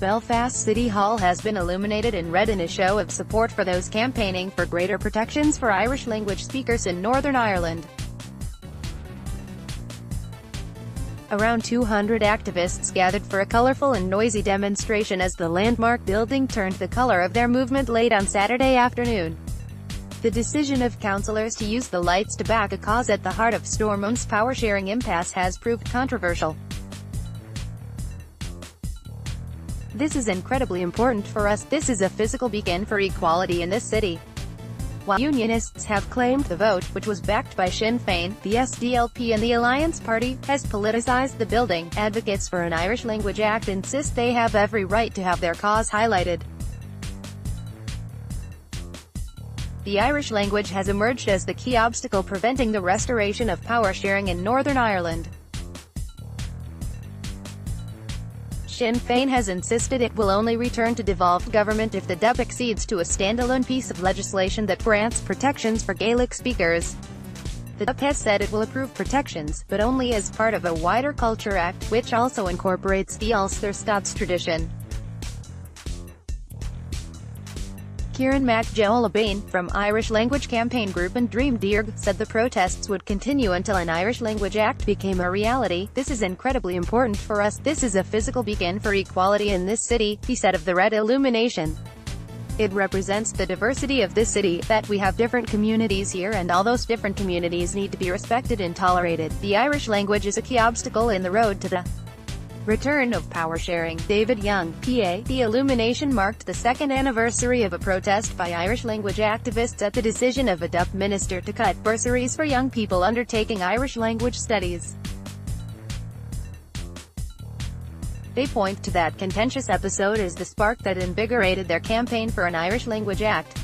Belfast City Hall has been illuminated in red in a show of support for those campaigning for greater protections for Irish-language speakers in Northern Ireland. Around 200 activists gathered for a colourful and noisy demonstration as the landmark building turned the colour of their movement late on Saturday afternoon. The decision of councillors to use the lights to back a cause at the heart of Stormont's power-sharing impasse has proved controversial. "This is incredibly important for us. This is a physical beacon for equality in this city." While unionists have claimed the vote, which was backed by Sinn Féin, the SDLP and the Alliance Party, has politicized the building, advocates for an Irish Language Act insist they have every right to have their cause highlighted. The Irish language has emerged as the key obstacle preventing the restoration of power sharing in Northern Ireland. Sinn Féin has insisted it will only return to devolved government if the DUP accedes to a standalone piece of legislation that grants protections for Gaelic speakers. The DUP has said it will approve protections, but only as part of a wider Culture Act, which also incorporates the Ulster Scots tradition. Kieran MacJoel from Irish Language Campaign Group and Dream Dearg said the protests would continue until an Irish Language Act became a reality. "This is incredibly important for us. This is a physical beacon for equality in this city," he said of the red illumination. "It represents the diversity of this city, that we have different communities here and all those different communities need to be respected and tolerated. The Irish language is a key obstacle in the road to the return of power sharing." David Young, PA. The illumination marked the second anniversary of a protest by Irish language activists at the decision of a DUP minister to cut bursaries for young people undertaking Irish language studies. They point to that contentious episode as the spark that invigorated their campaign for an Irish Language Act.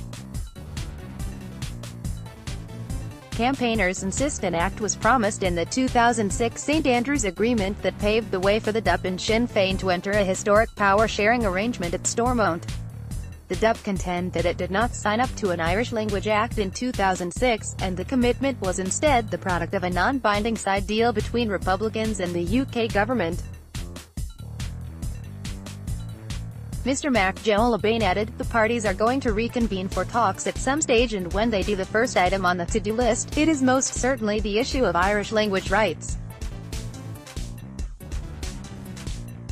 Campaigners insist an act was promised in the 2006 St Andrews Agreement that paved the way for the DUP and Sinn Féin to enter a historic power-sharing arrangement at Stormont. The DUP contend that it did not sign up to an Irish Language Act in 2006, and the commitment was instead the product of a non-binding side deal between Republicans and the UK government. Mr. MacJoel added, "The parties are going to reconvene for talks at some stage, and when they do, the first item on the to-do list, it is most certainly the issue of Irish language rights.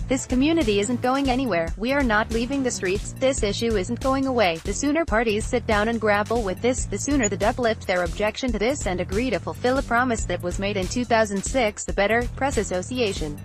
This community isn't going anywhere. We are not leaving the streets. This issue isn't going away. The sooner parties sit down and grapple with this, the sooner the DUP lift their objection to this and agree to fulfill a promise that was made in 2006, the better." Press Association.